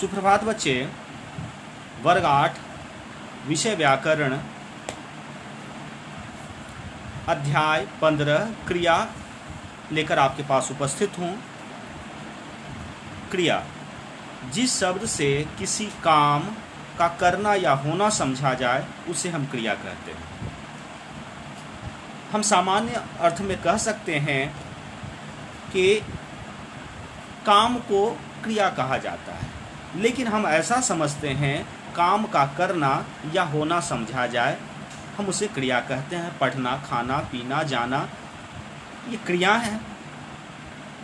सुप्रभात बच्चे। वर्ग 8 विषय व्याकरण अध्याय 15 क्रिया लेकर आपके पास उपस्थित हूँ। क्रिया जिस शब्द से किसी काम का करना या होना समझा जाए उसे हम क्रिया कहते हैं। हम सामान्य अर्थ में कह सकते हैं कि काम को क्रिया कहा जाता है, लेकिन हम ऐसा समझते हैं काम का करना या होना समझा जाए हम उसे क्रिया कहते हैं। पढ़ना, खाना, पीना, जाना ये क्रिया है।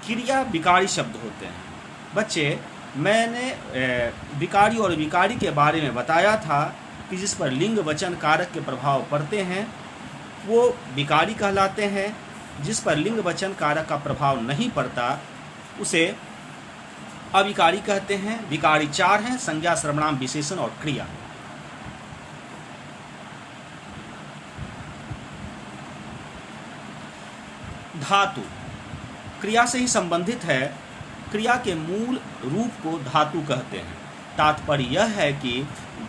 क्रिया विकारी शब्द होते हैं। बच्चे, मैंने विकारी और विकारी के बारे में बताया था कि जिस पर लिंग वचन कारक के प्रभाव पड़ते हैं वो विकारी कहलाते हैं। जिस पर लिंग वचन कारक का प्रभाव नहीं पड़ता उसे अविकारी कहते हैं। विकारी 4 हैं: संज्ञा, सर्वनाम, विशेषण और क्रिया। धातु क्रिया से ही संबंधित है। क्रिया के मूल रूप को धातु कहते हैं। तात्पर्य यह है कि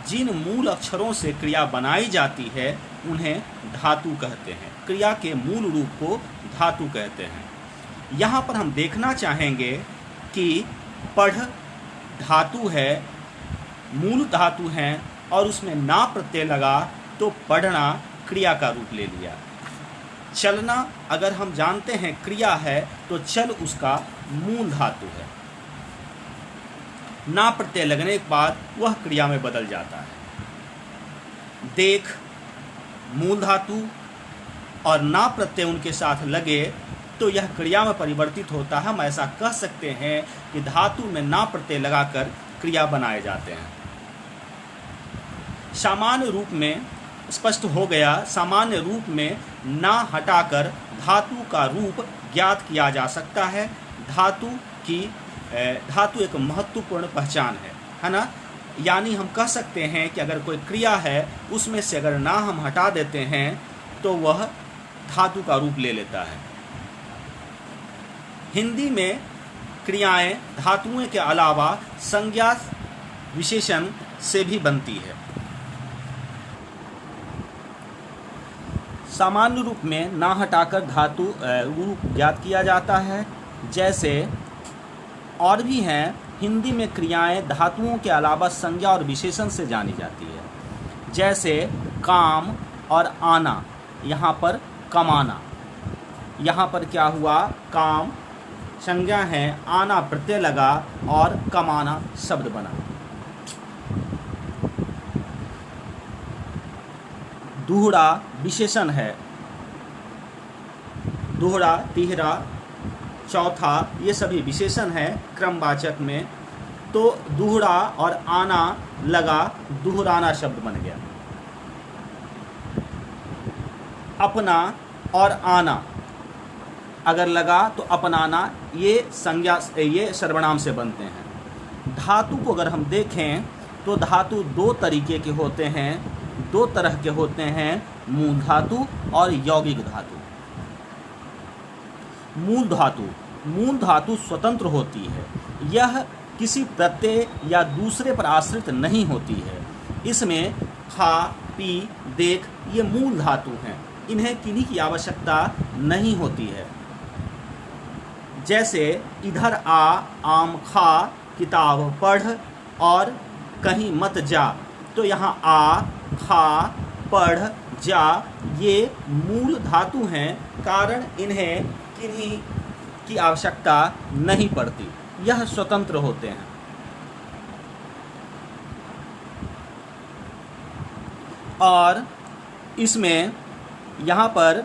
जिन मूल अक्षरों से क्रिया बनाई जाती है उन्हें धातु कहते हैं। क्रिया के मूल रूप को धातु कहते हैं। यहाँ पर हम देखना चाहेंगे कि पढ़ धातु है, मूल धातु है और उसमें ना प्रत्यय लगा तो पढ़ना क्रिया का रूप ले लिया। चलना अगर हम जानते हैं क्रिया है तो चल उसका मूल धातु है। ना प्रत्यय लगने के बाद वह क्रिया में बदल जाता है। देख मूल धातु और ना प्रत्यय उनके साथ लगे तो यह क्रिया में परिवर्तित होता है। हम ऐसा कह सकते हैं कि धातु में ना प्रत्यय लगाकर क्रिया बनाए जाते हैं। सामान्य रूप में स्पष्ट हो गया। सामान्य रूप में ना हटाकर धातु का रूप ज्ञात किया जा सकता है। धातु एक महत्वपूर्ण पहचान है ना। यानी हम कह सकते हैं कि अगर कोई क्रिया है उसमें से अगर ना हम हटा देते हैं तो वह धातु का रूप ले लेता है। हिंदी में क्रियाएं धातुओं के अलावा संज्ञा विशेषण से भी बनती है। सामान्य रूप में ना हटाकर धातु रूप ज्ञात किया जाता है। जैसे और भी हैं, हिंदी में क्रियाएं धातुओं के अलावा संज्ञा और विशेषण से जानी जाती है। जैसे काम और आना, यहाँ पर कमाना। यहाँ पर क्या हुआ? काम संज्ञा है, आना प्रत्यय लगा और कमाना शब्द बना। दूहरा विशेषण है। दूहरा, तीहरा, चौथा ये सभी विशेषण है क्रमवाचक में। तो दूहरा और आना लगा, दूहराना शब्द बन गया। अपना और आना अगर लगा तो अपनाना, ये संज्ञा, ये सर्वनाम से बनते हैं। धातु को अगर हम देखें तो धातु 2 तरीके के होते हैं, 2 तरह के होते हैं: मूल धातु और यौगिक धातु। मूल धातु स्वतंत्र होती है। यह किसी प्रत्यय या दूसरे पर आश्रित नहीं होती है। इसमें खा, पी, देख ये मूल धातु हैं। इन्हें किन्हीं की आवश्यकता नहीं होती है। जैसे इधर आ, आम खा, किताब पढ़ और कहीं मत जा। तो यहाँ आ, खा, पढ़, जा ये मूल धातु हैं, कारण इन्हें किन्हीं की आवश्यकता नहीं पड़ती। यह स्वतंत्र होते हैं। और इसमें यहाँ पर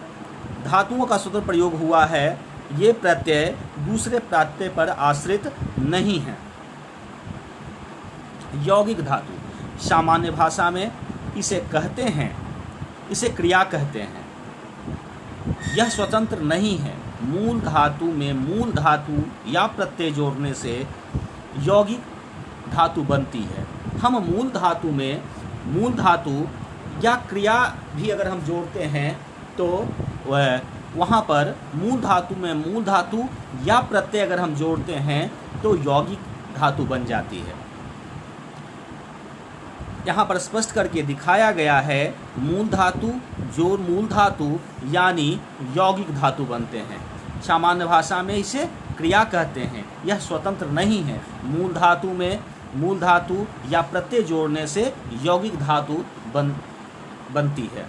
धातुओं का स्वतंत्र प्रयोग हुआ है। ये प्रत्यय दूसरे प्रत्यय पर आश्रित नहीं है। यौगिक धातु सामान्य भाषा में इसे कहते हैं, इसे क्रिया कहते हैं। यह स्वतंत्र नहीं है। मूल धातु में मूल धातु या प्रत्यय जोड़ने से यौगिक धातु बनती है। हम मूल धातु में मूल धातु या क्रिया भी अगर हम जोड़ते हैं तो वहाँ पर मूल धातु में मूल धातु या प्रत्यय अगर हम जोड़ते हैं तो यौगिक धातु बन जाती है। यहाँ पर स्पष्ट करके दिखाया गया है, मूल धातु, जो मूल धातु यानी यौगिक धातु बनते हैं। सामान्य भाषा में इसे क्रिया कहते हैं, यह स्वतंत्र नहीं है। मूल धातु या प्रत्यय जोड़ने से यौगिक धातु बनती है।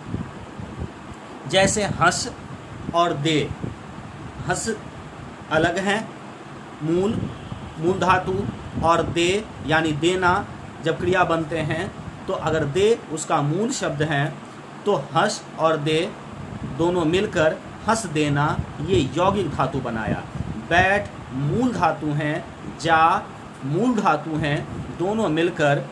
जैसे हंस और दे, हंस अलग हैं मूल धातु, और दे यानी देना जब क्रिया बनते हैं तो अगर दे उसका मूल शब्द है तो हंस और दे दोनों मिलकर हंस देना, ये यौगिक धातु बनाया। बैठ मूल धातु हैं, जा मूल धातु हैं, दोनों मिलकर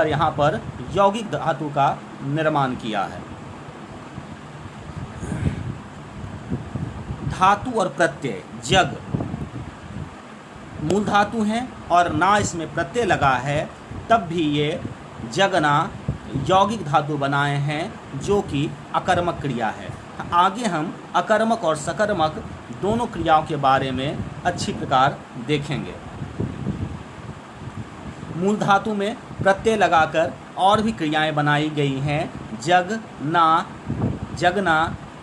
यहाँ पर यौगिक धातु का निर्माण किया है। धातु और प्रत्यय, जग मूल धातु हैं और ना इसमें प्रत्यय लगा है, तब भी ये जगना यौगिक धातु बनाए हैं, जो कि अकर्मक क्रिया है। आगे हम अकर्मक और सकर्मक दोनों क्रियाओं के बारे में अच्छी प्रकार देखेंगे। मूल धातु में प्रत्यय लगाकर और भी क्रियाएं बनाई गई हैं। जगना,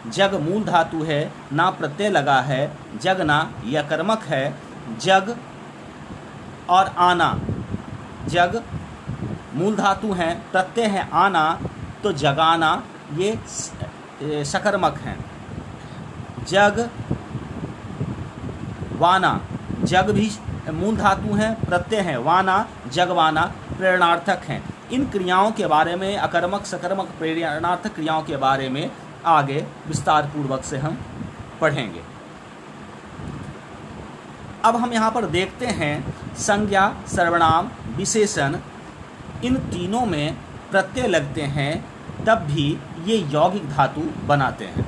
जग मूल धातु है, ना प्रत्यय लगा है, जगना यह कर्मक है। जग और आना, जग मूल धातु हैं, प्रत्यय है आना, तो जगाना ये सकर्मक हैं। जग वाना, जग भी मूल धातु हैं, प्रत्यय है वाना, जगवाना प्रेरणार्थक हैं। इन क्रियाओं के बारे में, अकर्मक सकर्मक प्रेरणार्थक क्रियाओं के बारे में आगे विस्तार पूर्वक से हम पढ़ेंगे। अब हम यहाँ पर देखते हैं संज्ञा, सर्वनाम, विशेषण, इन तीनों में प्रत्यय लगते हैं, तब भी ये यौगिक धातु बनाते हैं।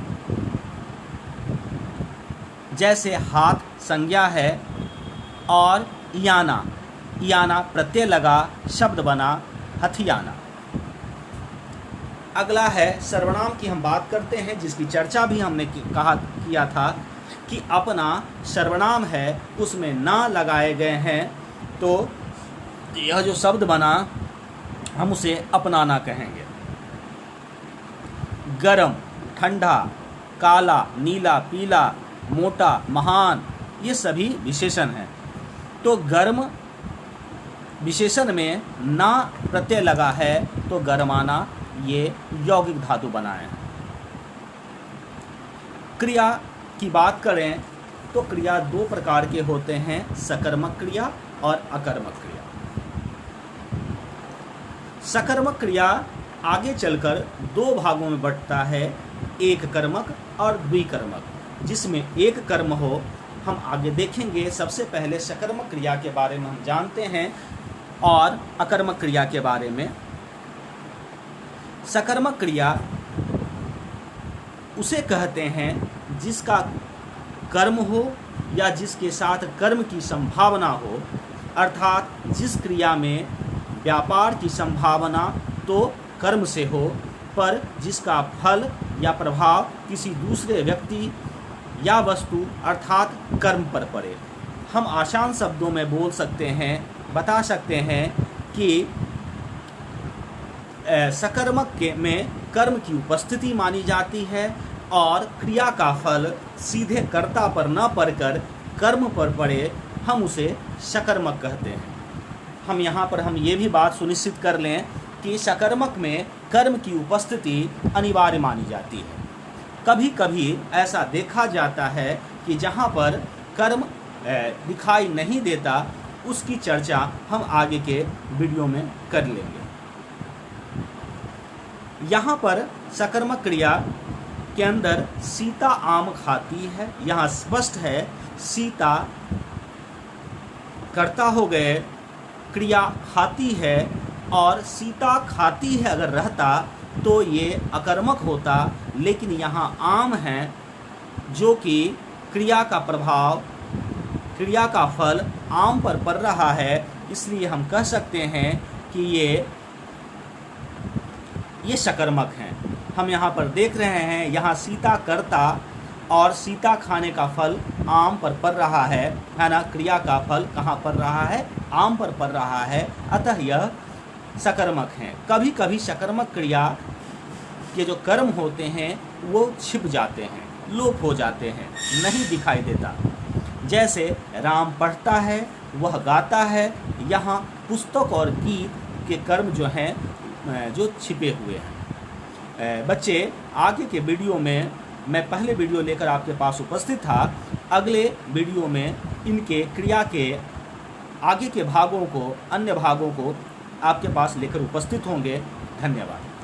जैसे हाथ संज्ञा है और याना प्रत्यय लगा, शब्द बना हथियाना। अगला है सर्वनाम की हम बात करते हैं, जिसकी चर्चा भी हमने किया था कि अपना सर्वनाम है उसमें ना लगाए गए हैं, तो यह जो शब्द बना हम उसे अपनाना कहेंगे। गरम, ठंडा, काला, नीला, पीला, मोटा, महान, ये सभी विशेषण हैं। तो गर्म विशेषण में ना प्रत्यय लगा है, तो गरमाना ये यौगिक धातु बनाए हैं। क्रिया की बात करें तो क्रिया दो प्रकार के होते हैं, सकर्मक क्रिया और अकर्मक क्रिया। सकर्मक क्रिया आगे चलकर दो भागों में बंटता है, एक कर्मक और द्विकर्मक। जिसमें एक कर्म हो हम आगे देखेंगे। सबसे पहले सकर्मक क्रिया के बारे में हम जानते हैं और अकर्मक क्रिया के बारे में। सकर्मक क्रिया उसे कहते हैं जिसका कर्म हो या जिसके साथ कर्म की संभावना हो, अर्थात जिस क्रिया में व्यापार की संभावना तो कर्म से हो, पर जिसका फल या प्रभाव किसी दूसरे व्यक्ति या वस्तु अर्थात कर्म पर पड़े। हम आसान शब्दों में बोल सकते हैं, बता सकते हैं कि सकर्मक में कर्म की उपस्थिति मानी जाती है और क्रिया का फल सीधे कर्ता पर न पड़कर कर्म पर पड़े, हम उसे सकर्मक कहते हैं। हम यहाँ पर हम ये भी बात सुनिश्चित कर लें कि सकर्मक में कर्म की उपस्थिति अनिवार्य मानी जाती है। कभी कभी ऐसा देखा जाता है कि जहाँ पर कर्म दिखाई नहीं देता, उसकी चर्चा हम आगे के वीडियो में कर लेंगे। यहाँ पर सकर्मक क्रिया के अंदर सीता आम खाती है, यहाँ स्पष्ट है सीता कर्ता हो गए, क्रिया खाती है, और सीता खाती है अगर रहता तो ये अकर्मक होता, लेकिन यहाँ आम है जो कि क्रिया का प्रभाव, क्रिया का फल आम पर पड़ रहा है, इसलिए हम कह सकते हैं कि ये सकर्मक हैं। हम यहाँ पर देख रहे हैं, यहाँ सीता कर्ता और सीता खाने का फल आम पर पड़ रहा है ना। क्रिया का फल कहाँ पड़ रहा है? आम पर पड़ रहा है। अतः यह सकर्मक हैं। कभी कभी सकर्मक क्रिया के जो कर्म होते हैं वो छिप जाते हैं, लोप हो जाते हैं, नहीं दिखाई देता। जैसे राम पढ़ता है, वह गाता है। यहाँ पुस्तक और गीत के कर्म जो हैं जो छिपे हुए हैं। बच्चे, आगे के वीडियो में मैं पहले वीडियो लेकर आपके पास उपस्थित था। अगले वीडियो में इनके क्रिया के आगे के भागों को, अन्य भागों को आपके पास लेकर उपस्थित होंगे। धन्यवाद।